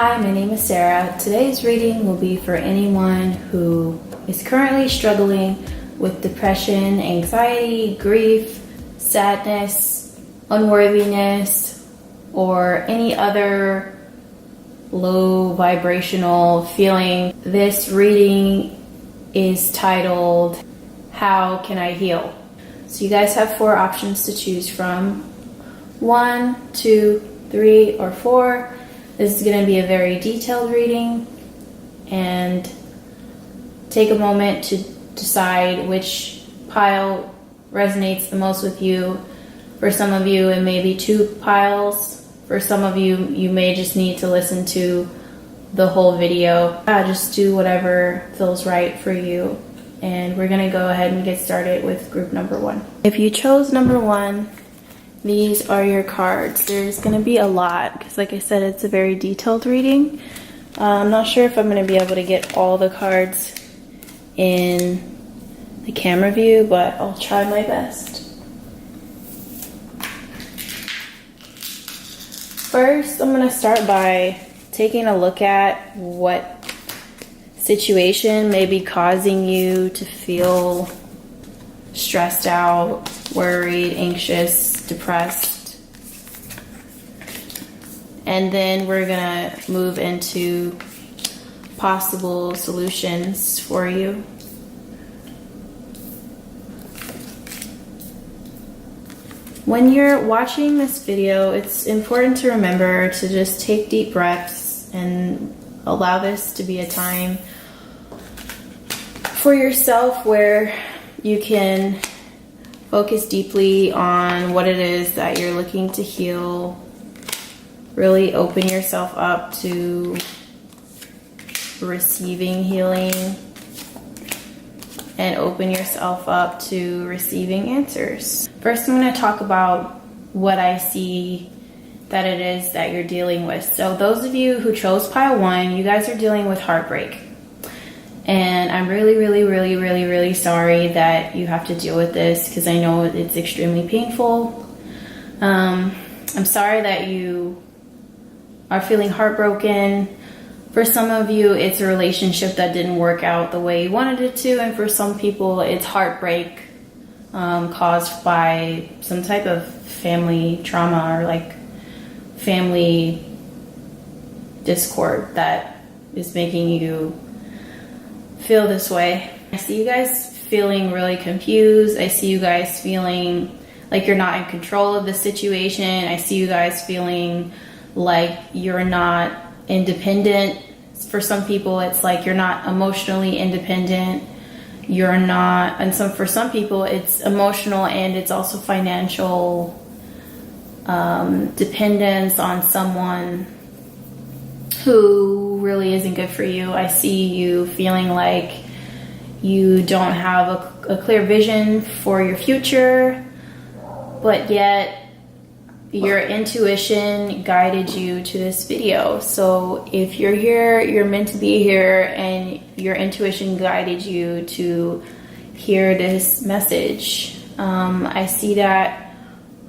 Hi, my name is Sarah. Today's reading will be for anyone who is currently struggling with depression, anxiety, grief, sadness, unworthiness, or any other low vibrational feeling. This reading is titled, How Can I Heal? So you guys have 4 options to choose from. 1, 2, 3, or 4. This is going to be a very detailed reading, and take a moment to decide which pile resonates the most with you. For some of you, it may be 2 piles. For some of you, you may just need to listen to the whole video. Just do whatever feels right for you. And we're going to go ahead and get started with group number 1. If you chose number 1, these are your cards. There's going to be a lot because, like I said, it's a very detailed reading. I'm not sure if I'm going to be able to get all the cards in the camera view, but I'll try my best. First, I'm going to start by taking a look at what situation may be causing you to feel stressed out, worried, anxious, depressed. And then we're gonna move into possible solutions for you. When you're watching this video, it's important to remember to just take deep breaths and allow this to be a time for yourself where you can focus deeply on what it is that you're looking to heal. Really open yourself up to receiving healing and open yourself up to receiving answers. First, I'm going to talk about what I see that it is that you're dealing with. So those of you who chose pile 1, you guys are dealing with heartbreak. And I'm really sorry that you have to deal with this because I know it's extremely painful. I'm sorry that you are feeling heartbroken. For some of you, it's a relationship that didn't work out the way you wanted it to, and for some people, it's heartbreak caused by some type of family trauma or like family discord that is making you feel this way. I see you guys feeling really confused. I see you guys feeling like you're not in control of the situation. I see you guys feeling like you're not independent. For some people, it's like you're not emotionally independent. You're not, and for some people, it's emotional and it's also financial dependence on someone who really isn't good for you. I see you feeling like you don't have a clear vision for your future, but yet your intuition guided you to this video. So if you're here, you're meant to be here, and your intuition guided you to hear this message. I see that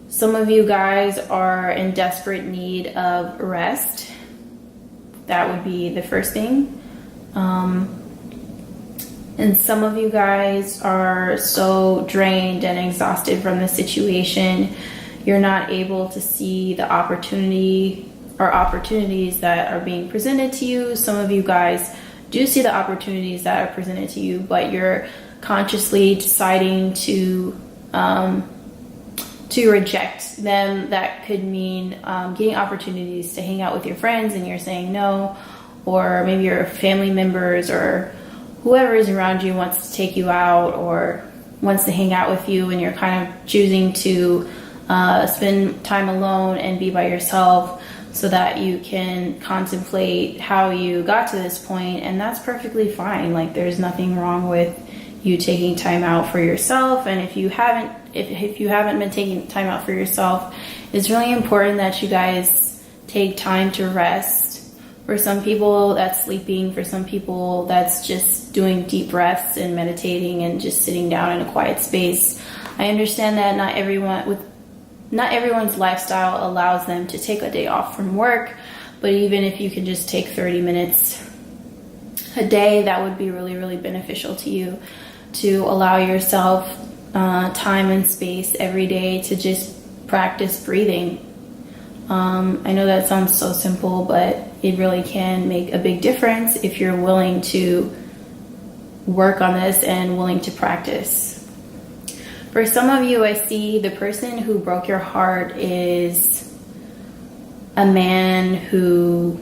some of you guys are in desperate need of rest. That would be the first thing. And some of you guys are so drained and exhausted from the situation, you're not able to see the opportunity or opportunities that are being presented to you. Some of you guys do see the opportunities that are presented to you, but you're consciously deciding to reject them. That could mean getting opportunities to hang out with your friends and you're saying no, or maybe your family members or whoever is around you wants to take you out or wants to hang out with you, and you're kind of choosing to spend time alone and be by yourself so that you can contemplate how you got to this point. And that's perfectly fine. Like, there's nothing wrong with you taking time out for yourself. And if you haven't been taking time out for yourself, it's really important that you guys take time to rest. For some people, that's sleeping. For some people, that's just doing deep breaths and meditating and just sitting down in a quiet space. I understand that not everyone's lifestyle allows them to take a day off from work, But even if you can just take 30 minutes a day, that would be really, really beneficial to you, to allow yourself time and space every day to just practice breathing. I know that sounds so simple, but it really can make a big difference if you're willing to work on this and willing to practice. For some of you, I see the person who broke your heart is a man who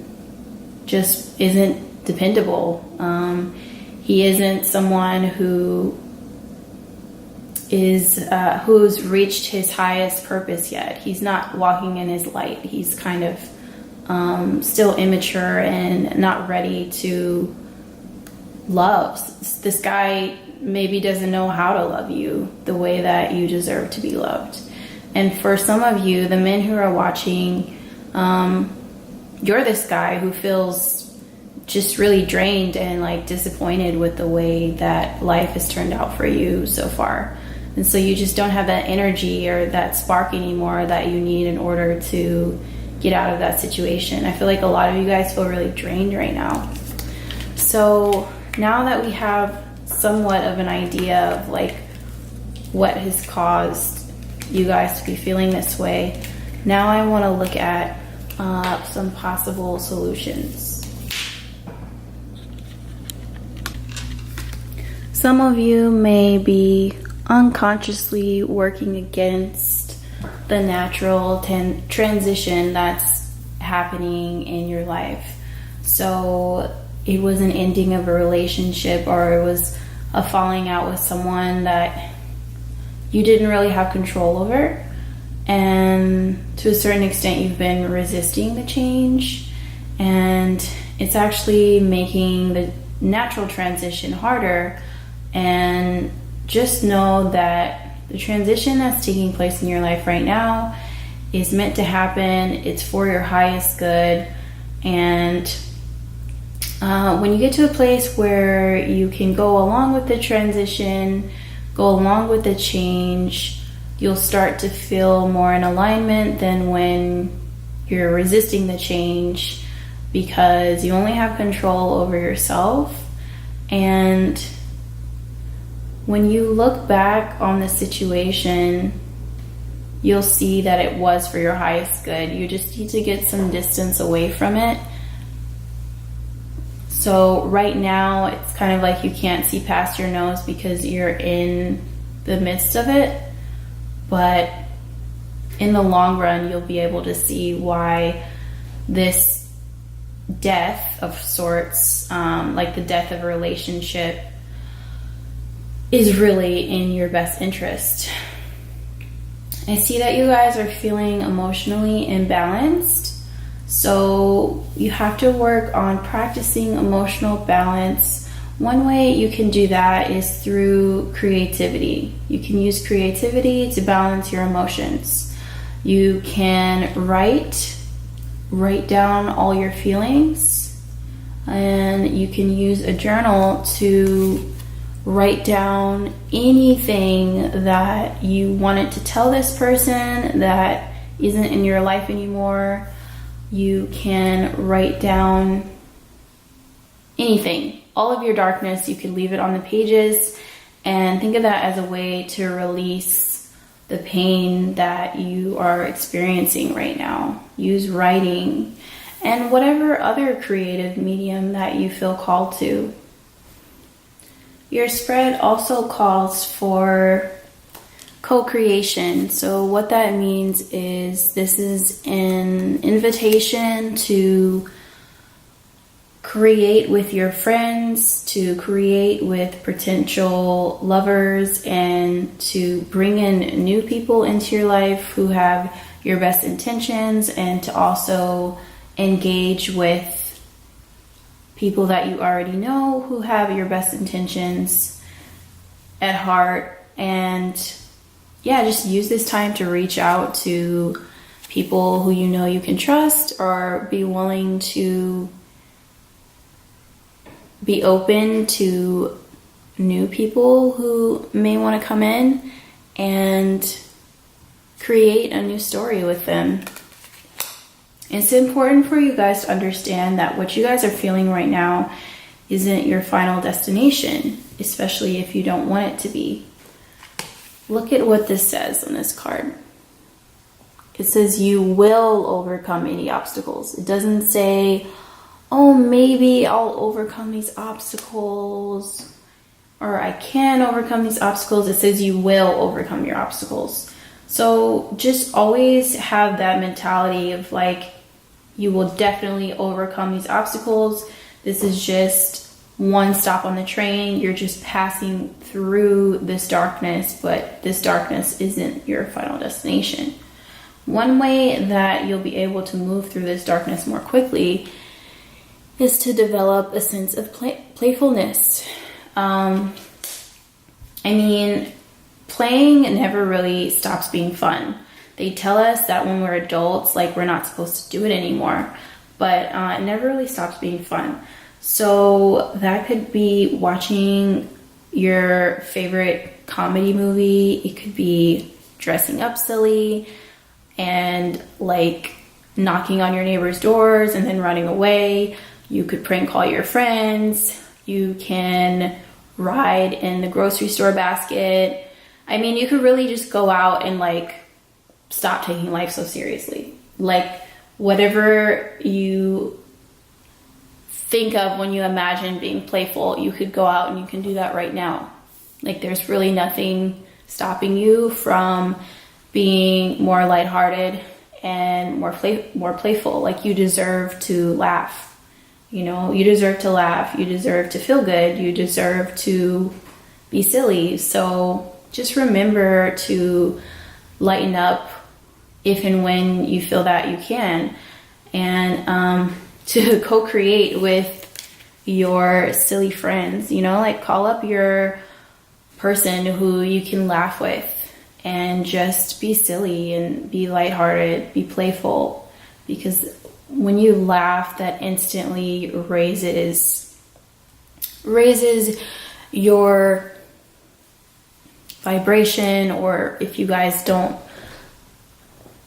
just isn't dependable. He isn't someone who's reached his highest purpose yet. He's not walking in his light. He's kind of still immature and not ready to love. This guy maybe doesn't know how to love you the way that you deserve to be loved. And for some of you, the men who are watching, you're this guy who feels just really drained and like disappointed with the way that life has turned out for you so far. And so you just don't have that energy or that spark anymore that you need in order to get out of that situation. I feel like a lot of you guys feel really drained right now. So now that we have somewhat of an idea of like what has caused you guys to be feeling this way, now I want to look at some possible solutions. Some of you may be unconsciously working against the natural transition that's happening in your life. So it was an ending of a relationship, or it was a falling out with someone that you didn't really have control over, and to a certain extent you've been resisting the change, and it's actually making the natural transition harder. And just know that the transition that's taking place in your life right now is meant to happen. It's for your highest good. And when you get to a place where you can go along with the transition, go along with the change, you'll start to feel more in alignment than when you're resisting the change, because you only have control over yourself. And when you look back on the situation, you'll see that it was for your highest good. You just need to get some distance away from it. So right now, it's kind of like you can't see past your nose because you're in the midst of it. But in the long run, you'll be able to see why this death of sorts, like the death of a relationship, is really in your best interest. I see that you guys are feeling emotionally imbalanced, so you have to work on practicing emotional balance. One way you can do that is through creativity. You can use creativity to balance your emotions. You can write down all your feelings, and you can use a journal to write down anything that you wanted to tell this person that isn't in your life anymore. You can write down anything, all of your darkness. You can leave it on the pages and think of that as a way to release the pain that you are experiencing right now. Use writing and whatever other creative medium that you feel called to. Your spread also calls for co-creation. So what that means is this is an invitation to create with your friends, to create with potential lovers, and to bring in new people into your life who have your best intentions, and to also engage with people that you already know who have your best intentions at heart. And yeah, just use this time to reach out to people who you know you can trust, or be willing to be open to new people who may want to come in and create a new story with them. It's important for you guys to understand that what you guys are feeling right now isn't your final destination, especially if you don't want it to be. Look at what this says on this card. It says you will overcome any obstacles. It doesn't say, oh, maybe I'll overcome these obstacles, or I can overcome these obstacles. It says you will overcome your obstacles. So just always have that mentality of like, you will definitely overcome these obstacles. This is just one stop on the train. You're just passing through this darkness, but this darkness isn't your final destination. One way that you'll be able to move through this darkness more quickly is to develop a sense of playfulness. Playing never really stops being fun. They tell us that when we're adults, like we're not supposed to do it anymore, but it never really stops being fun. So that could be watching your favorite comedy movie. It could be dressing up silly and like knocking on your neighbor's doors and then running away. You could prank call your friends. You can ride in the grocery store basket. You could really just go out and like stop taking life so seriously. Like whatever you think of when you imagine being playful, you could go out and you can do that right now. Like there's really nothing stopping you from being more lighthearted and more playful. Like you deserve to laugh. You deserve to laugh. You deserve to feel good. You deserve to be silly. So just remember to lighten up if and when you feel that you can, and to co-create with your silly friends. Like call up your person who you can laugh with and just be silly and be lighthearted, be playful, because when you laugh, that instantly raises your vibration. Or if you guys don't,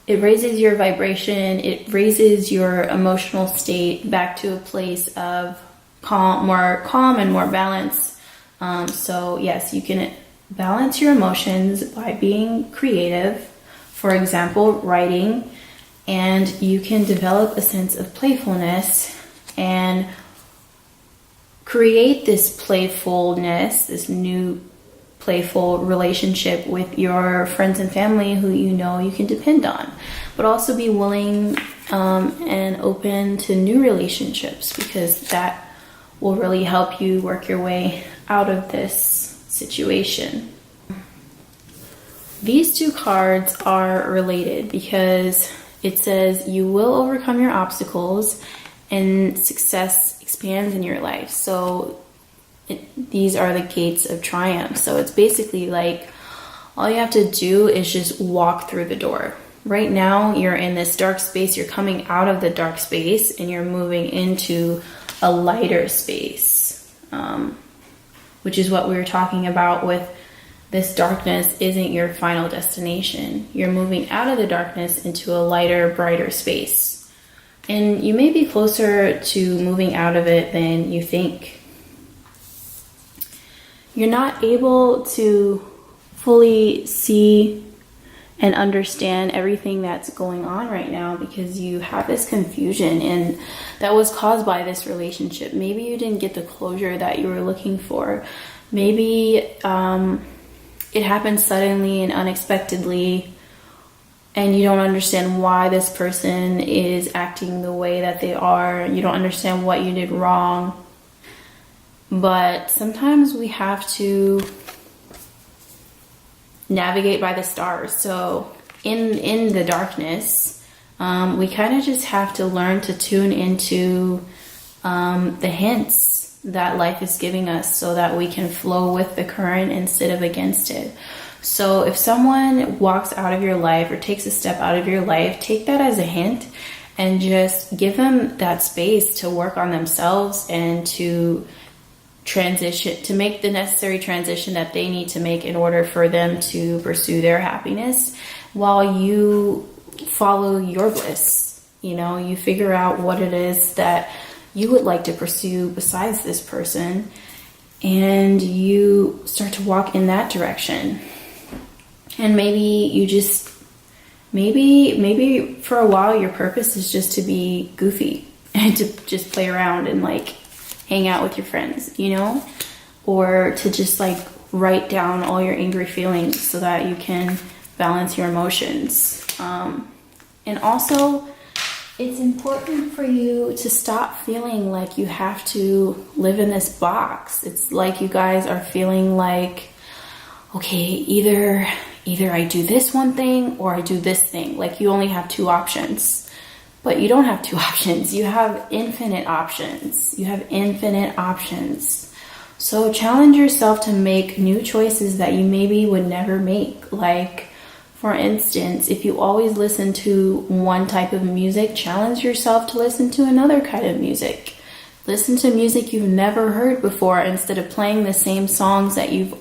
it raises your vibration, it raises your emotional state back to a place of more calm and more balance. So yes, you can balance your emotions by being creative, for example, writing, and you can develop a sense of playfulness and create this playfulness, this new playful relationship with your friends and family who you can depend on. But also be willing and open to new relationships, because that will really help you work your way out of this situation. These two cards are related because it says you will overcome your obstacles and success expands in your life. So these are the gates of triumph. So it's basically like all you have to do is just walk through the door. Right now you're in this dark space, you're coming out of the dark space and you're moving into a lighter space, which is what we were talking about with this darkness isn't your final destination. You're moving out of the darkness into a lighter, brighter space. And you may be closer to moving out of it than you think. You're not able to fully see and understand everything that's going on right now because you have this confusion, and that was caused by this relationship. Maybe you didn't get the closure that you were looking for. Maybe it happened suddenly and unexpectedly, and you don't understand why this person is acting the way that they are. You don't understand what you did wrong. But sometimes we have to navigate by the stars. So in the darkness, we kind of just have to learn to tune into the hints that life is giving us so that we can flow with the current instead of against it. So if someone walks out of your life or takes a step out of your life, take that as a hint and just give them that space to work on themselves and to transition, to make the necessary transition that they need to make in order for them to pursue their happiness while you follow your bliss. You know, you figure out what it is that you would like to pursue besides this person, and you start to walk in that direction. And maybe you just, maybe for a while your purpose is just to be goofy and to just play around and like hang out with your friends, you know, or to just like write down all your angry feelings so that you can balance your emotions. And also, it's important for you to stop feeling like you have to live in this box. It's like you guys are feeling like, okay, either I do this one thing or I do this thing. Like you only have two options. But you don't have two options. You have infinite options. You have infinite options. So challenge yourself to make new choices that you maybe would never make. Like, for instance, if you always listen to one type of music, challenge yourself to listen to another kind of music. Listen to music you've never heard before instead of playing the same songs that you've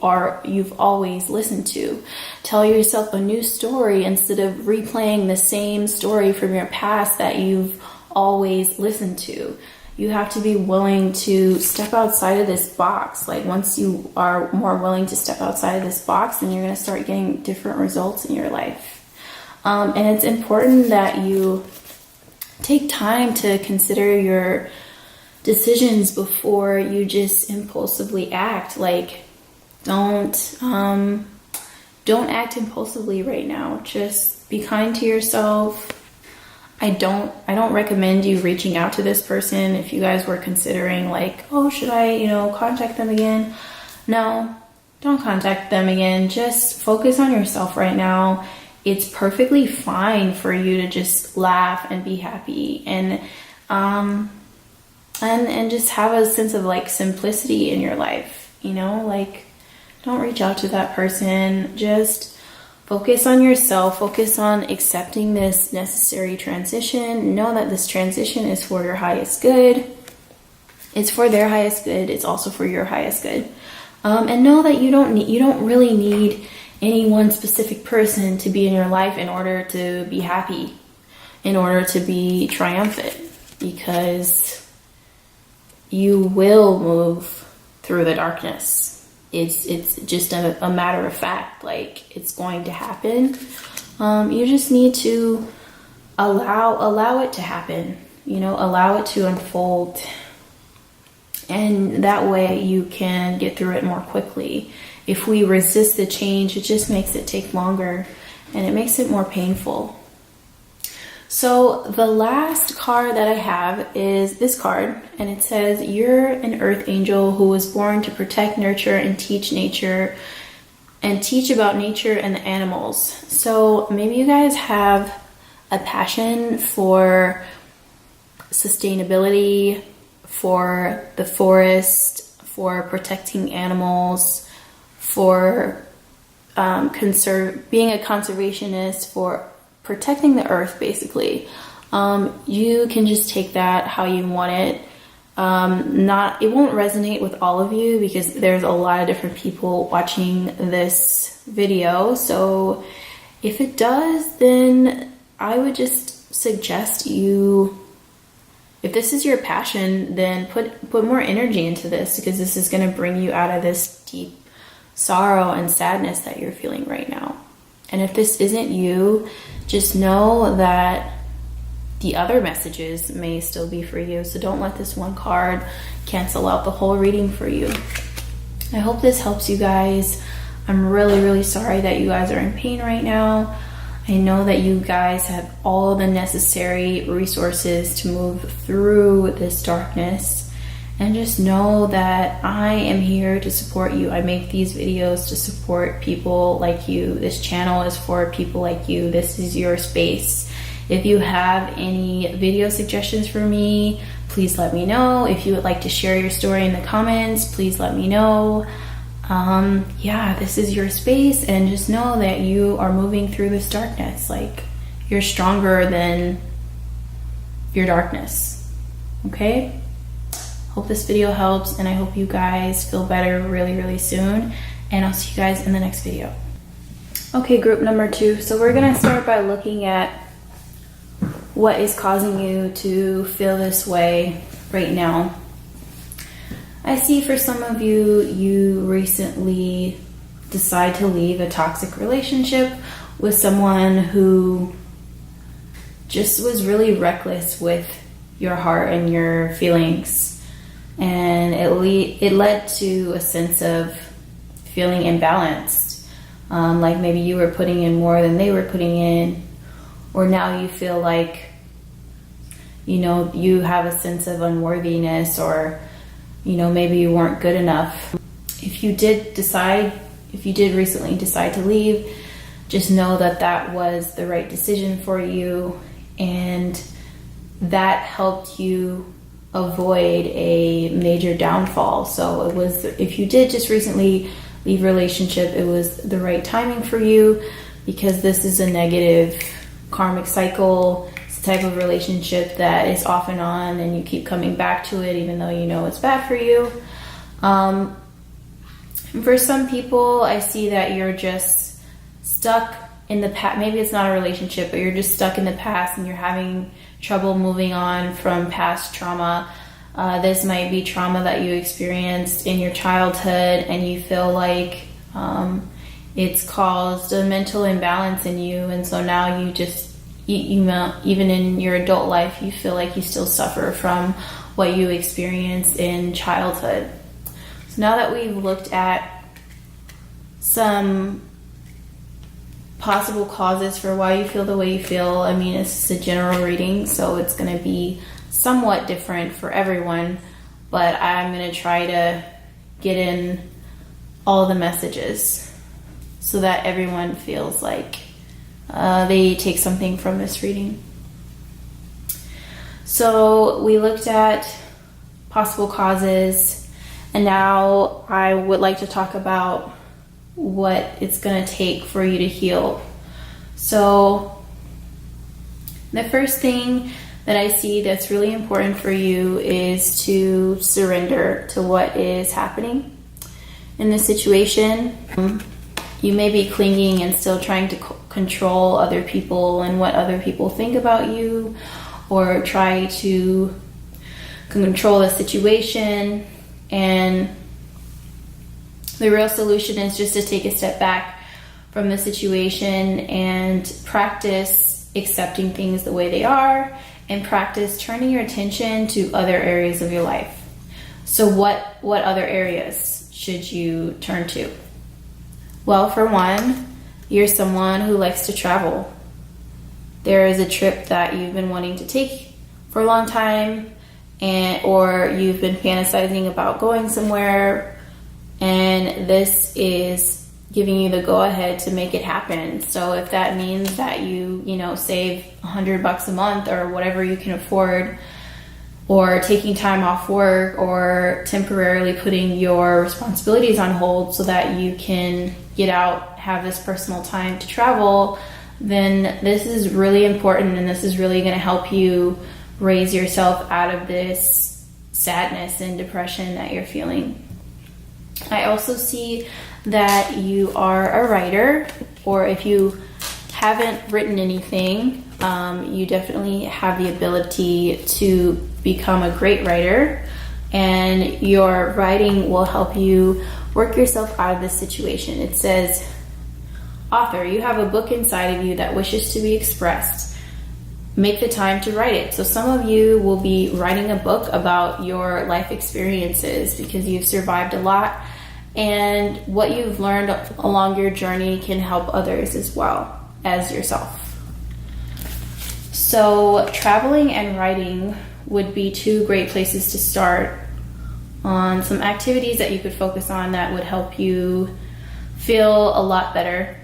always listened to. Tell yourself a new story instead of replaying the same story from your past that you've always listened to. You have to be willing to step outside of this box. Like once you are more willing to step outside of this box, then you're going to start getting different results in your life. And it's important that you take time to consider your decisions before you just impulsively act. Like don't act impulsively right now. Just be kind to yourself. I don't recommend you reaching out to this person if you guys were considering like, oh, should I, contact them again? No, don't contact them again. Just focus on yourself right now. It's perfectly fine for you to just laugh and be happy and just have a sense of like simplicity in your life, like don't reach out to that person. Just focus on yourself, focus on accepting this necessary transition. Know that this transition is for your highest good. It's for their highest good. It's also for your highest good. And know that you don't really need any one specific person to be in your life in order to be happy, in order to be triumphant, because you will move through the darkness. It's just a matter of fact. Like, it's going to happen. You just need to allow it to happen, allow it to unfold. And that way you can get through it more quickly. If we resist the change, it just makes it take longer and it makes it more painful. So the last card that I have is this card, and it says, you're an earth angel who was born to protect, nurture, and teach nature, and teach about nature and the animals. So maybe you guys have a passion for sustainability, for the forest, for protecting animals, for being a conservationist, for protecting the earth, basically. You can just take that how you want it. It won't resonate with all of you because there's a lot of different people watching this video. So if it does, then I would just suggest you, if this is your passion, then put more energy into this, because this is going to bring you out of this deep sorrow and sadness that you're feeling right now. And if this isn't you, just know that the other messages may still be for you. So don't let this one card cancel out the whole reading for you. I hope this helps you guys. I'm really, really sorry that you guys are in pain right now. I know that you guys have all the necessary resources to move through this darkness. And just know that I am here to support you. I make these videos to support people like you. This channel is for people like you. This is your space. If you have any video suggestions for me, please let me know. If you would like to share your story in the comments, please let me know. This is your space, and just know that you are moving through this darkness. Like, you're stronger than your darkness. Okay? Hope this video helps, and I hope you guys feel better really, really soon. And I'll see you guys in the next video. Okay, group number 2. So we're gonna start by looking at what is causing you to feel this way right now. I see for some of you, you recently decide to leave a toxic relationship with someone who just was really reckless with your heart and your feelings. And it led to a sense of feeling imbalanced. Like maybe you were putting in more than they were putting in, or now you feel like, you have a sense of unworthiness, or, maybe you weren't good enough. If you did recently decide to leave, just know that that was the right decision for you, and that helped you avoid a major downfall. So if you did just recently leave a relationship, it was the right timing for you, because this is a negative karmic cycle. It's the type of relationship that is off and on, and you keep coming back to it even though you know it's bad for you. For some people, I see that you're just stuck in the past. Maybe it's not a relationship, but you're just stuck in the past and you're having trouble moving on from past trauma. This might be trauma that you experienced in your childhood, and you feel like it's caused a mental imbalance in you, and so now you just, even in your adult life, you feel like you still suffer from what you experienced in childhood. So now that we've looked at some possible causes for why you feel the way you feel, it's a general reading, so it's going to be somewhat different for everyone, but I'm going to try to get in all the messages so that everyone feels like they take something from this reading. So we looked at possible causes, and now I would like to talk about what it's going to take for you to heal. So the first thing that I see that's really important for you is to surrender to what is happening in this situation. You may be clinging and still trying to control other people and what other people think about you, or try to control the situation. And the real solution is just to take a step back from the situation and practice accepting things the way they are, and practice turning your attention to other areas of your life. So what other areas should you turn to? Well, for one, you're someone who likes to travel. There is a trip that you've been wanting to take for a long time, or you've been fantasizing about going somewhere, and this is giving you the go-ahead to make it happen. So if that means that you save $100 a month or whatever you can afford, or taking time off work, or temporarily putting your responsibilities on hold so that you can get out, have this personal time to travel, then this is really important, and this is really going to help you raise yourself out of this sadness and depression that you're feeling. I also see that you are a writer, or if you haven't written anything, you definitely have the ability to become a great writer, and your writing will help you work yourself out of this situation. It says, author, you have a book inside of you that wishes to be expressed. Make the time to write it. So some of you will be writing a book about your life experiences because you've survived a lot, and what you've learned along your journey can help others as well as yourself. So traveling and writing would be two great places to start on some activities that you could focus on that would help you feel a lot better.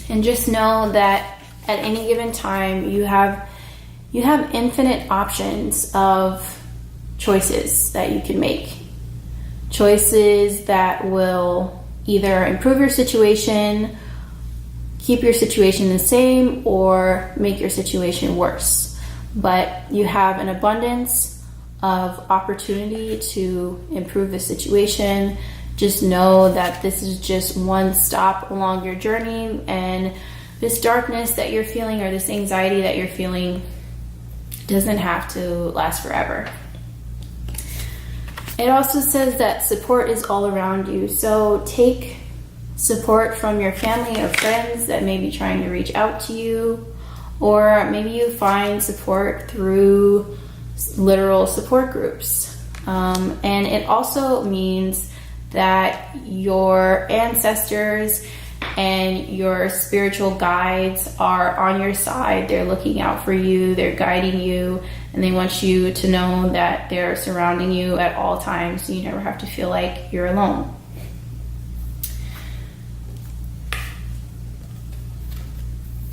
And just know that at any given time you have infinite options of choices that you can make. Choices that will either improve your situation, keep your situation the same, or make your situation worse. But you have an abundance of opportunity to improve the situation. Just know that this is just one stop along your journey, and this darkness that you're feeling or this anxiety that you're feeling doesn't have to last forever. It also says that support is all around you. So take support from your family or friends that may be trying to reach out to you, or maybe you find support through literal support groups. And it also means that your ancestors and your spiritual guides are on your side. They're looking out for you, they're guiding you, and they want you to know that they're surrounding you at all times, so you never have to feel like you're alone.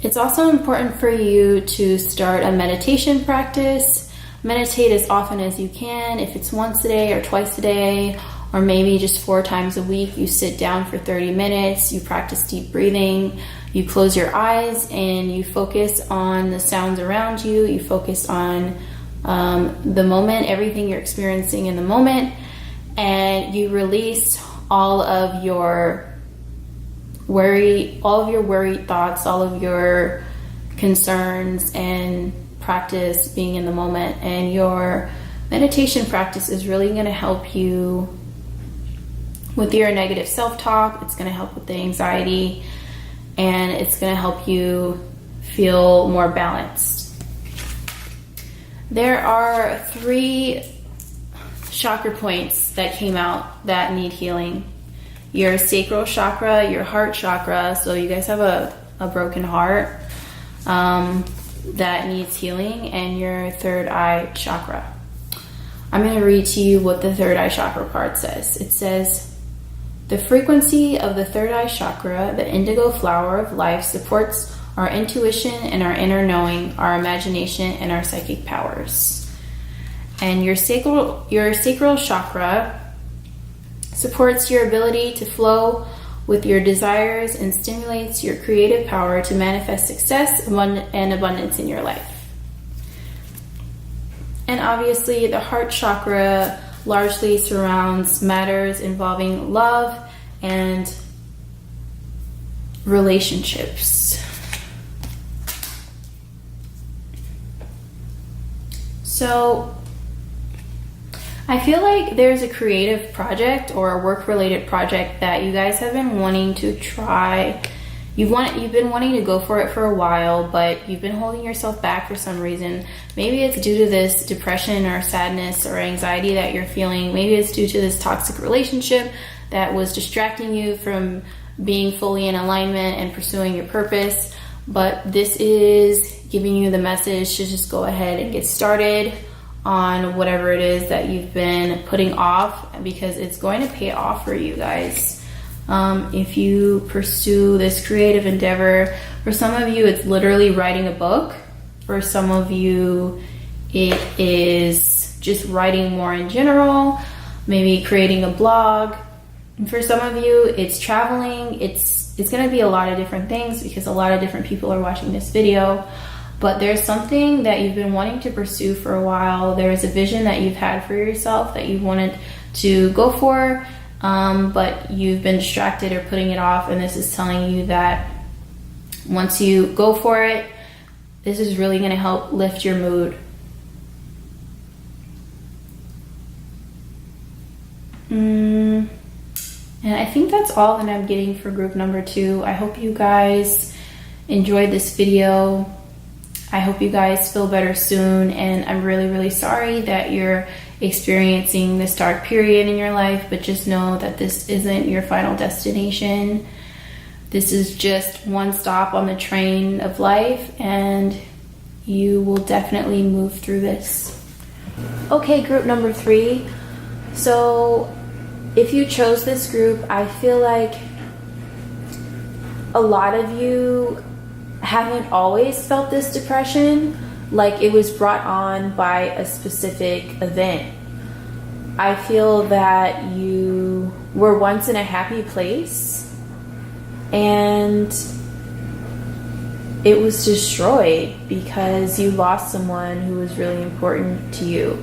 It's also important for you to start a meditation practice. Meditate as often as you can. If it's once a day or twice a day, or maybe just 4 times a week, you sit down for 30 minutes, you practice deep breathing, you close your eyes and you focus on the sounds around you, you focus on the moment, everything you're experiencing in the moment, and you release all of your worried thoughts, all of your concerns, and practice being in the moment. And your meditation practice is really going to help you with your negative self-talk. It's going to help with the anxiety, and it's going to help you feel more balanced. There are 3 chakra points that came out that need healing. Your sacral chakra, your heart chakra, so you guys have a broken heart that needs healing, and your third eye chakra. I'm going to read to you what the third eye chakra card says. It says, the frequency of the third eye chakra, the indigo flower of life, supports our intuition and our inner knowing, our imagination and our psychic powers. And your sacral chakra supports your ability to flow with your desires and stimulates your creative power to manifest success and abundance in your life. And obviously the heart chakra largely surrounds matters involving love and relationships. So I feel like there's a creative project or a work-related project that you guys have been wanting to try. You've been wanting to go for it for a while, but you've been holding yourself back for some reason. Maybe it's due to this depression or sadness or anxiety that you're feeling. Maybe it's due to this toxic relationship that was distracting you from being fully in alignment and pursuing your purpose. But this is giving you the message to just go ahead and get started on whatever it is that you've been putting off, because it's going to pay off for you guys. If you pursue this creative endeavor, for some of you it's literally writing a book. For some of you it is just writing more in general, maybe creating a blog. And for some of you it's traveling. It's going to be a lot of different things because a lot of different people are watching this video. But there's something that you've been wanting to pursue for a while. There's a vision that you've had for yourself that you wanted to go for, but you've been distracted or putting it off, and this is telling you that once you go for it, this is really going to help lift your mood. And I think that's all that I'm getting for group number 2. I hope you guys enjoyed this video. I hope you guys feel better soon, and I'm really, really sorry that you're experiencing this dark period in your life, but just know that this isn't your final destination. This is just one stop on the train of life, and you will definitely move through this. Okay, group number 3. So if you chose this group, I feel like a lot of you haven't always felt this depression, like it was brought on by a specific event. I feel that you were once in a happy place and it was destroyed because you lost someone who was really important to you.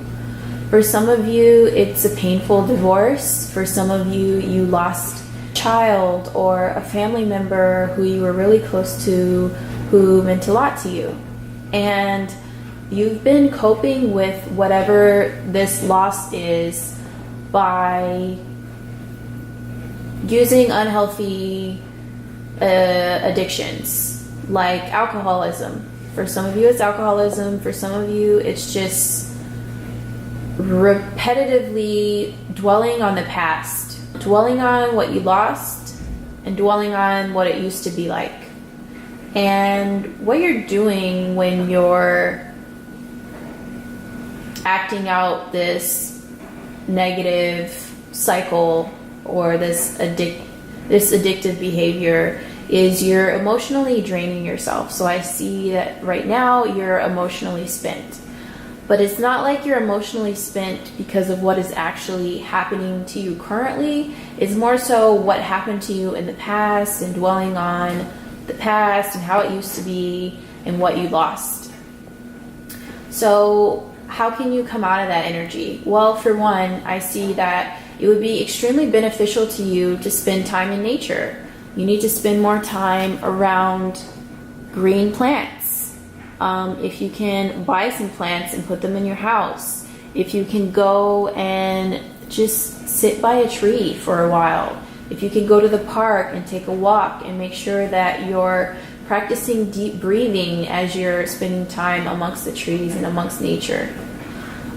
For some of you, it's a painful divorce. For some of you, you lost child or a family member who you were really close to, who meant a lot to you. And you've been coping with whatever this loss is by using unhealthy addictions like alcoholism. For some of you it's alcoholism, for some of you it's just repetitively dwelling on the past, dwelling on what you lost and dwelling on what it used to be like. And what you're doing when you're acting out this negative cycle or this addictive behavior is you're emotionally draining yourself. So I see that right now you're emotionally spent. But it's not like you're emotionally spent because of what is actually happening to you currently. It's more so what happened to you in the past and dwelling on the past and how it used to be and what you lost. So how can you come out of that energy? Well, for one, I see that it would be extremely beneficial to you to spend time in nature. You need to spend more time around green plants. If you can buy some plants and put them in your house. If you can go and just sit by a tree for a while. If you can go to the park and take a walk and make sure that you're practicing deep breathing as you're spending time amongst the trees and amongst nature.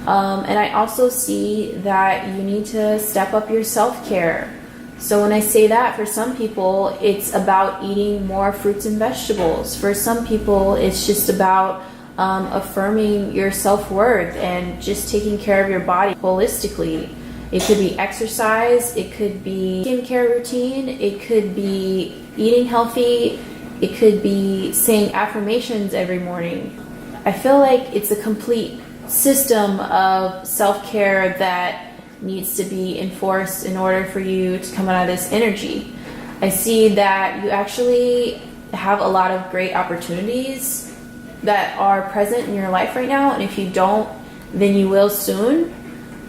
And I also see that you need to step up your self-care. So when I say that, for some people, it's about eating more fruits and vegetables. For some people, it's just about affirming your self-worth and just taking care of your body holistically. It could be exercise, it could be skincare routine, it could be eating healthy, it could be saying affirmations every morning. I feel like it's a complete system of self-care that needs to be enforced in order for you to come out of this energy. I see that you actually have a lot of great opportunities that are present in your life right now, and if you don't, then you will soon.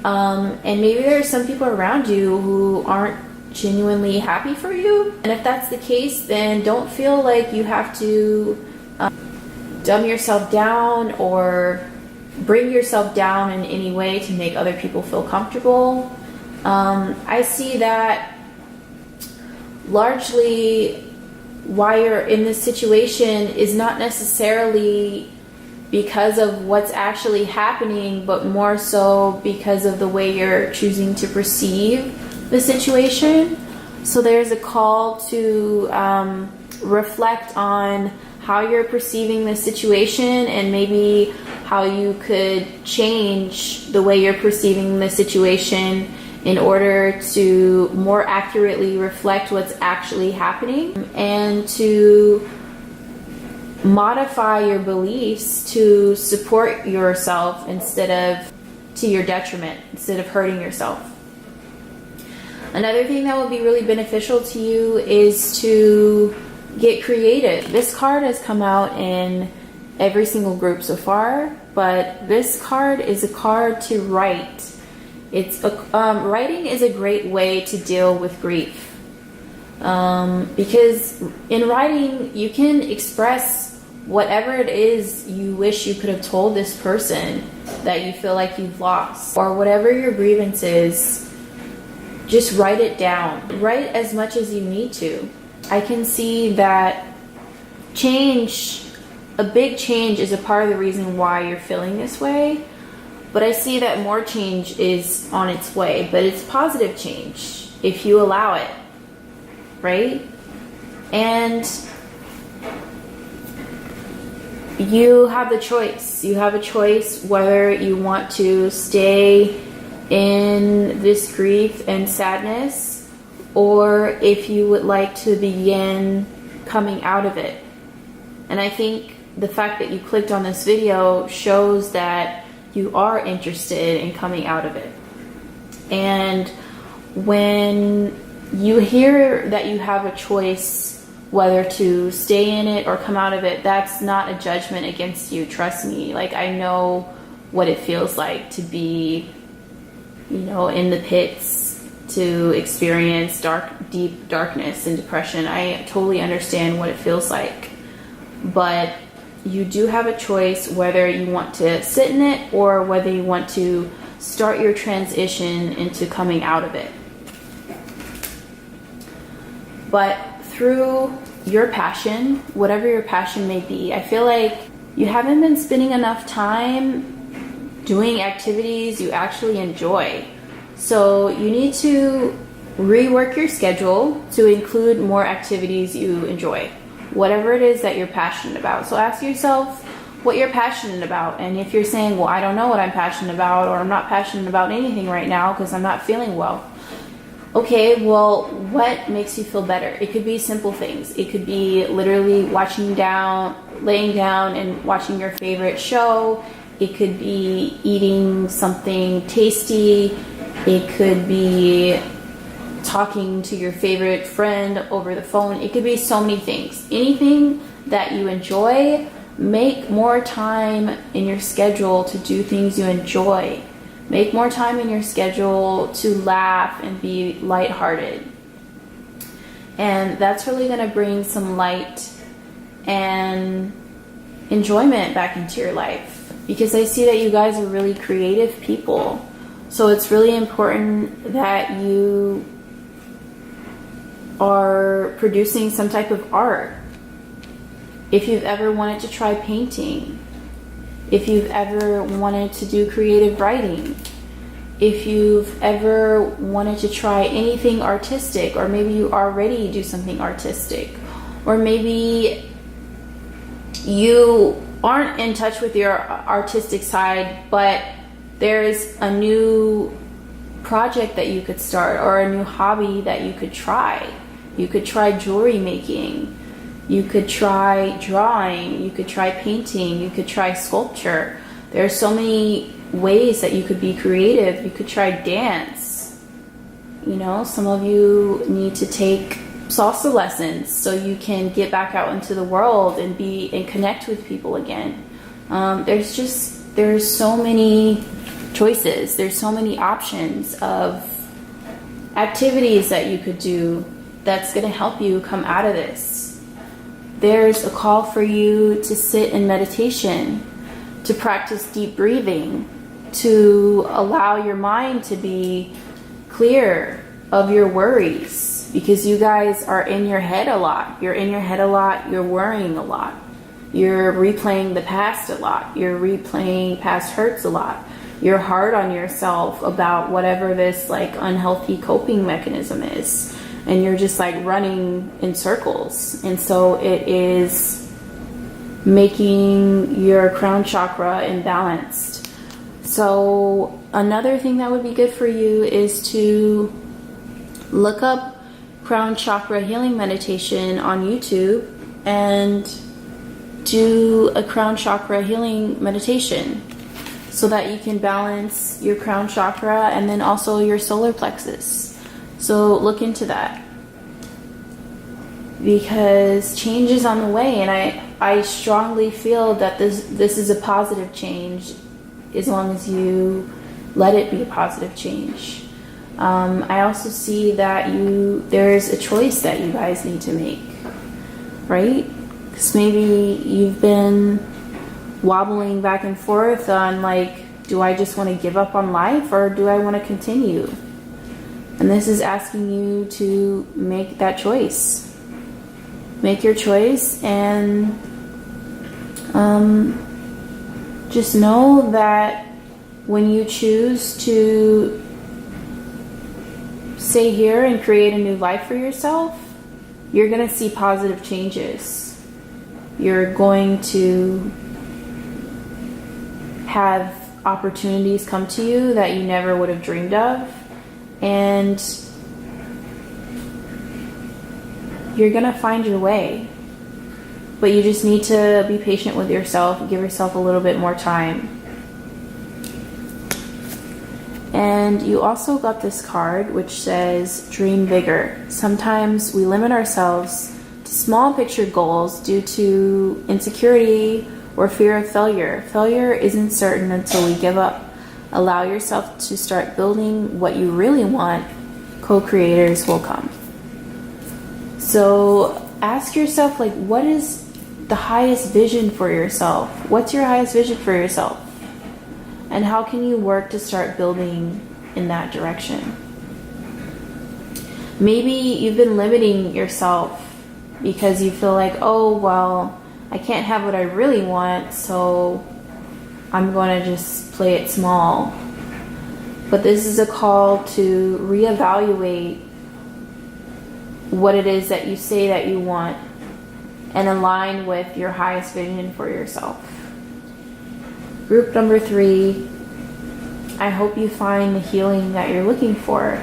And maybe there are some people around you who aren't genuinely happy for you, and if that's the case, then don't feel like you have to dumb yourself down or bring yourself down in any way to make other people feel comfortable. I see that largely why you're in this situation is not necessarily because of what's actually happening, but more so because of the way you're choosing to perceive the situation. So there's a call to reflect on how you're perceiving the situation and maybe how you could change the way you're perceiving the situation in order to more accurately reflect what's actually happening and to modify your beliefs to support yourself instead of to your detriment, instead of hurting yourself. Another thing that would be really beneficial to you is to get creative. This card has come out in every single group so far, but this card is a card to write. Writing is a great way to deal with grief, because in writing you can express whatever it is you wish you could have told this person that you feel like you've lost, or whatever your grievance is. Just write it down. Write as much as you need to. I can see that a big change is a part of the reason why you're feeling this way, but I see that more change is on its way, but it's positive change if you allow it, right? And you have the choice. You have a choice whether you want to stay in this grief and sadness, or if you would like to begin coming out of it. And I think the fact that you clicked on this video shows that you are interested in coming out of it. And when you hear that you have a choice whether to stay in it or come out of it, that's not a judgment against you. Trust me. Like, I know what it feels like to be, in the pits, to experience deep darkness and depression. I totally understand what it feels like. But you do have a choice whether you want to sit in it or whether you want to start your transition into coming out of it. But through your passion, whatever your passion may be, I feel like you haven't been spending enough time doing activities you actually enjoy. So you need to rework your schedule to include more activities you enjoy, whatever it is that you're passionate about. So ask yourself what you're passionate about. And if you're saying, well, I don't know what I'm passionate about, or I'm not passionate about anything right now because I'm not feeling well. Okay, well, what makes you feel better? It could be simple things. It could be literally laying down and watching your favorite show. It could be eating something tasty. It could be talking to your favorite friend over the phone. It could be so many things. Anything that you enjoy, make more time in your schedule to do things you enjoy. Make more time in your schedule to laugh and be lighthearted. And that's really going to bring some light and enjoyment back into your life. Because I see that you guys are really creative people. So it's really important that you are producing some type of art. If you've ever wanted to try painting, if you've ever wanted to do creative writing, if you've ever wanted to try anything artistic, or maybe you already do something artistic, or maybe you aren't in touch with your artistic side, but there's a new project that you could start or a new hobby that you could try. You could try jewelry making. You could try drawing. You could try painting. You could try sculpture. There are so many ways that you could be creative. You could try dance. You know, some of you need to take salsa lessons so you can get back out into the world and connect with people again. There's so many choices. There's so many options of activities that you could do that's going to help you come out of this. There's a call for you to sit in meditation, to practice deep breathing, to allow your mind to be clear of your worries, because you guys are in your head a lot. You're in your head a lot. You're worrying a lot. You're replaying the past a lot. You're replaying past hurts a lot. You're hard on yourself about whatever this like unhealthy coping mechanism is. And you're just like running in circles. And so it is making your crown chakra imbalanced. So another thing that would be good for you is to look up crown chakra healing meditation on YouTube and do a crown chakra healing meditation so that you can balance your crown chakra and then also your solar plexus. So look into that, because change is on the way, and I strongly feel that this is a positive change as long as you let it be a positive change. I also see that there's a choice that you guys need to make, right? Because maybe you've been wobbling back and forth on like, do I just want to give up on life or do I want to continue? And this is asking you to make that choice. Make your choice, and just know that when you choose to stay here and create a new life for yourself, you're going to see positive changes. You're going to have opportunities come to you that you never would have dreamed of. And you're going to find your way. But you just need to be patient with yourself and give yourself a little bit more time. And you also got this card which says dream bigger. Sometimes we limit ourselves to small picture goals due to insecurity or fear of failure. Failure isn't certain until we give up. Allow yourself to start building what you really want co-creators will come. So ask yourself, like, what is the highest vision for yourself? What's your highest vision for yourself? And how can you work to start building in that direction? Maybe you've been limiting yourself because you feel like, oh, well, I can't have what I really want, so I'm going to just play it small. But this is a call to reevaluate what it is that you say that you want and align with your highest vision for yourself. Group number 3, I hope you find the healing that you're looking for.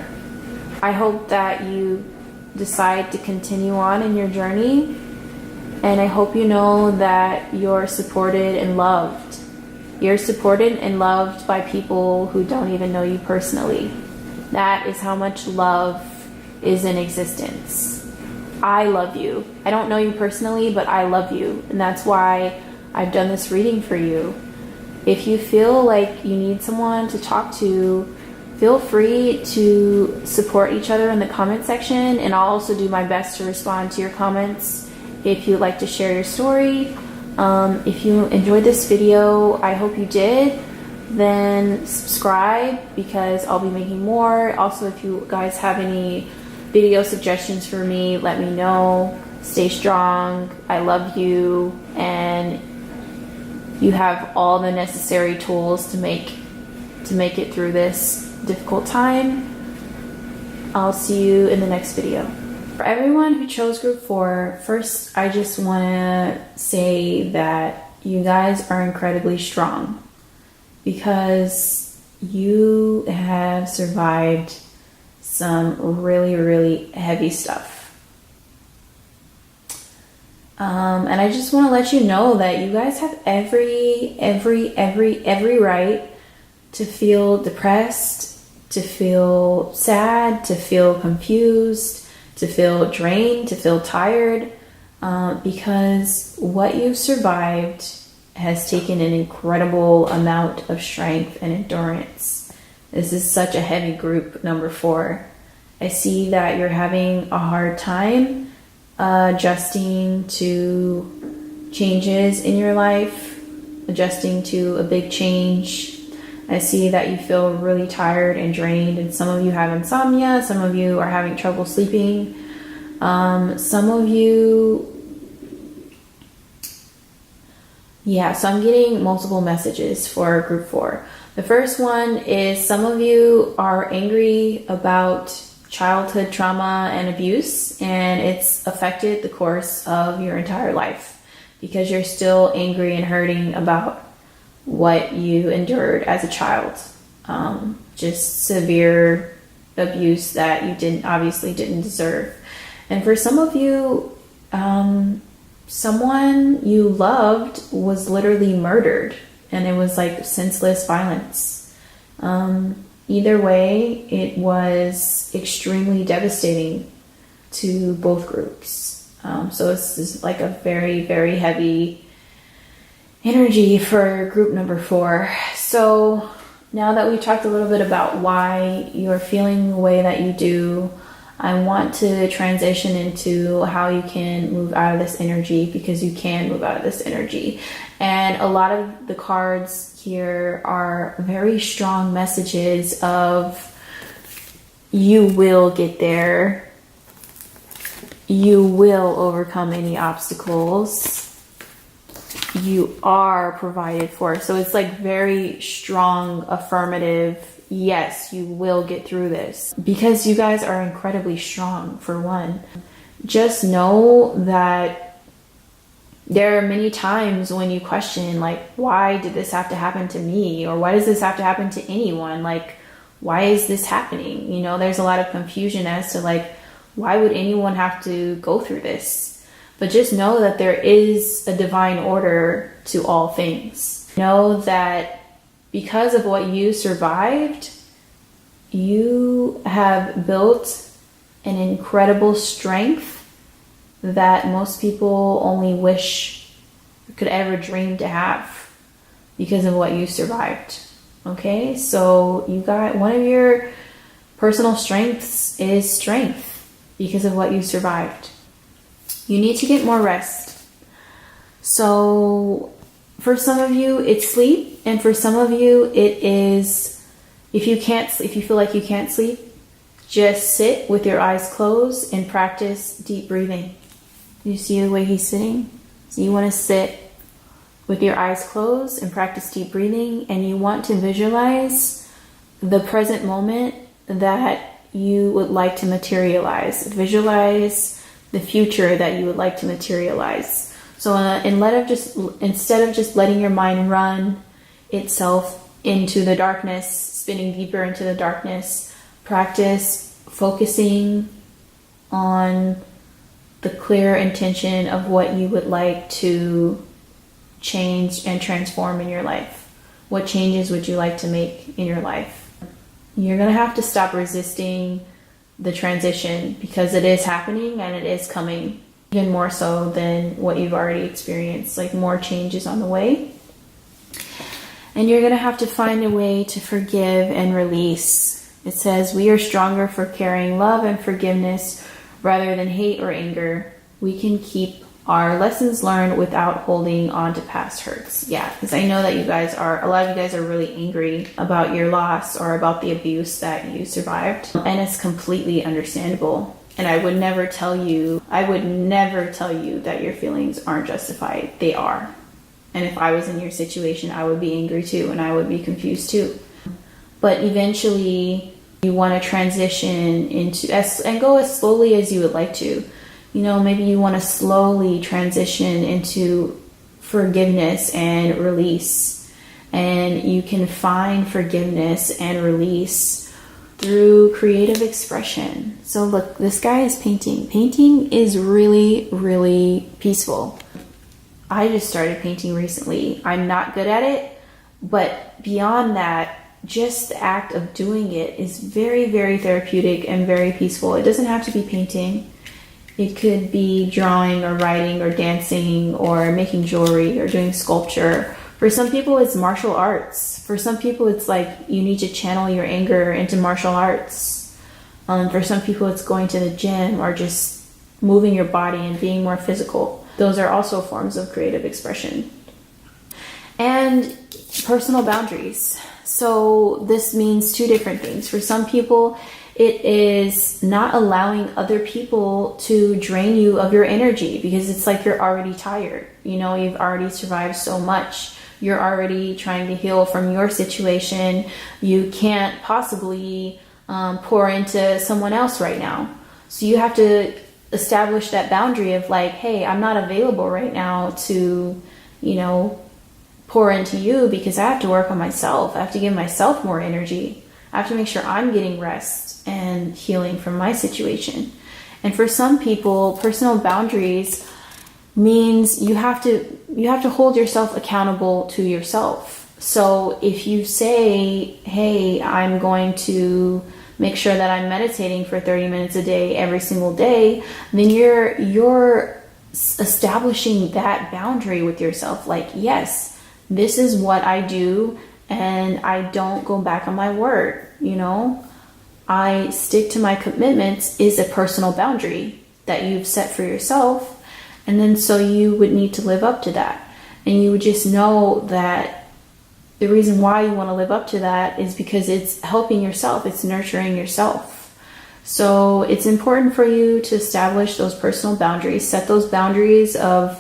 I hope that you decide to continue on in your journey, and I hope you know that you're supported and loved. You're supported and loved by people who don't even know you personally. That is how much love is in existence. I love you. I don't know you personally, but I love you, and that's why I've done this reading for you. If you feel like you need someone to talk to, feel free to support each other in the comment section, and I'll also do my best to respond to your comments if you'd like to share your story. If you enjoyed this video, I hope you did, then subscribe because I'll be making more. Also, if you guys have any video suggestions for me, let me know. Stay strong. I love you, and you have all the necessary tools to make it through this difficult time. I'll see you in the next video. For everyone who chose group 4, first I just want to say that you guys are incredibly strong because you have survived some really, really heavy stuff. And I just want to let you know that you guys have every right to feel depressed, to feel sad, to feel confused, to feel drained, to feel tired, because what you've survived has taken an incredible amount of strength and endurance. This is such a heavy group, number 4. I see that you're having a hard time adjusting to changes in your life, adjusting to a big change. I see that you feel really tired and drained, and some of you have insomnia, some of you are having trouble sleeping, some of you, so I'm getting multiple messages for group 4. The first one is some of you are angry about childhood trauma and abuse, and it's affected the course of your entire life because you're still angry and hurting about what you endured as a child. Just severe abuse that you obviously didn't deserve. And for some of you, someone you loved was literally murdered, and it was like senseless violence. Either way, it was extremely devastating to both groups. So this is like a very, very heavy energy for group number 4. So now that we've talked a little bit about why you're feeling the way that you do, I want to transition into how you can move out of this energy, because you can move out of this energy. And a lot of the cards here are very strong messages of you will get there, you will overcome any obstacles, you are provided for. So it's like very strong, affirmative, yes, you will get through this, because you guys are incredibly strong. For one, just know that there are many times when you question, like, why did this have to happen to me? Or why does this have to happen to anyone? Like, why is this happening? You know, there's a lot of confusion as to, like, why would anyone have to go through this? But just know that there is a divine order to all things. Know that because of what you survived, you have built an incredible strength that most people only wish could ever dream to have because of what you survived. Okay, so you got one of your Personal strength is strength because of what you survived. You need to get more rest. So for some of you, it's sleep. And for some of you, it is, if you feel like you can't sleep, just sit with your eyes closed and practice deep breathing. You see the way he's sitting? So you want to sit with your eyes closed and practice deep breathing, and you want to visualize the present moment that you would like to materialize. Visualize the future that you would like to materialize. So instead of just letting your mind run itself into the darkness, spinning deeper into the darkness, practice focusing on the clear intention of what you would like to change and transform in your life. What changes would you like to make in your life? You're going to have to stop resisting the transition, because it is happening and it is coming, even more so than what you've already experienced. Like, more changes on the way. And you're going to have to find a way to forgive and release. It says, we are stronger for carrying love and forgiveness rather than hate or anger. We can keep our lessons learned without holding on to past hurts. Yeah, because I know that a lot of you guys are really angry about your loss or about the abuse that you survived. And it's completely understandable. And I would never tell you that your feelings aren't justified. They are. And if I was in your situation, I would be angry too, and I would be confused too. But eventually, you want to transition into, and go as slowly as you would like to. Maybe you want to slowly transition into forgiveness and release. And you can find forgiveness and release through creative expression. So look, this guy is painting. Painting is really, really peaceful. I just started painting recently. I'm not good at it, but beyond that, just the act of doing it is very, very therapeutic and very peaceful. It doesn't have to be painting. It could be drawing or writing or dancing or making jewelry or doing sculpture. For some people, it's martial arts. For some people, it's like you need to channel your anger into martial arts. For some people, it's going to the gym or just moving your body and being more physical. Those are also forms of creative expression. And personal boundaries. So this means two different things. For some people, it is not allowing other people to drain you of your energy, because it's like you're already tired. You've already survived so much. You're already trying to heal from your situation. You can't possibly pour into someone else right now. So you have to establish that boundary of like, hey, I'm not available right now to, pour into you, because I have to work on myself. I have to give myself more energy. I have to make sure I'm getting rest and healing from my situation. And for some people, personal boundaries means you have to hold yourself accountable to yourself. So if you say, hey, I'm going to make sure that I'm meditating for 30 minutes a day every single day, then you're establishing that boundary with yourself. Like, yes, this is what I do, and I don't go back on my word. I stick to my commitments is a personal boundary that you've set for yourself. And then so you would need to live up to that. And you would just know that the reason why you want to live up to that is because it's helping yourself. It's nurturing yourself. So it's important for you to establish those personal boundaries, set those boundaries of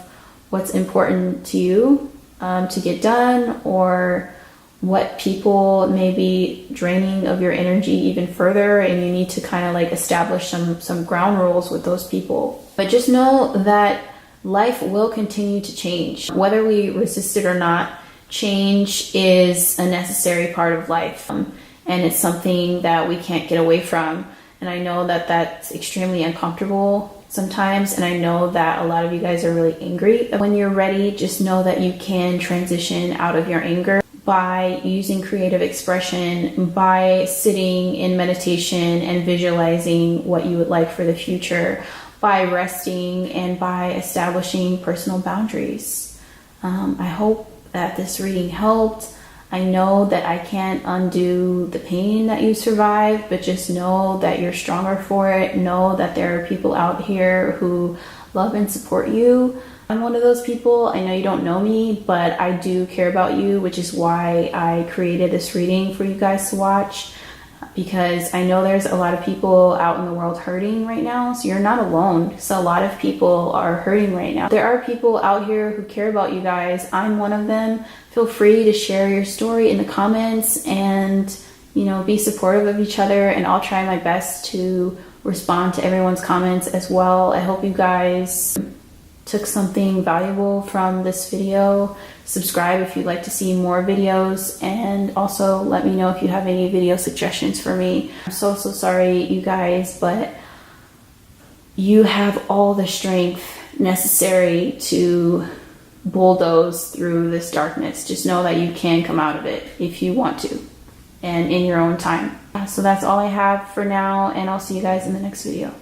what's important to you to get done, or what people may be draining of your energy even further, and you need to kind of like establish some ground rules with those people. But just know that life will continue to change. Whether we resist it or not, change is a necessary part of life, and it's something that we can't get away from. And I know that that's extremely uncomfortable sometimes, and I know that a lot of you guys are really angry. When you're ready, just know that you can transition out of your anger by using creative expression, by sitting in meditation and visualizing what you would like for the future, by resting, and by establishing personal boundaries. I hope that this reading helped. I know that I can't undo the pain that you survived, but just know that you're stronger for it. Know that there are people out here who love and support you. I'm one of those people. I know you don't know me, but I do care about you, which is why I created this reading for you guys to watch, because I know there's a lot of people out in the world hurting right now. So you're not alone. So a lot of people are hurting right now. There are people out here who care about you guys. I'm one of them. Feel free to share your story in the comments and, you know, be supportive of each other, and I'll try my best to respond to everyone's comments as well. I hope you guys took something valuable from this video. Subscribe if you'd like to see more videos, and also let me know if you have any video suggestions for me. I'm so sorry, you guys, but you have all the strength necessary to bulldoze through this darkness. Just know that you can come out of it if you want to, and in your own time. So that's all I have for now, and I'll see you guys in the next video.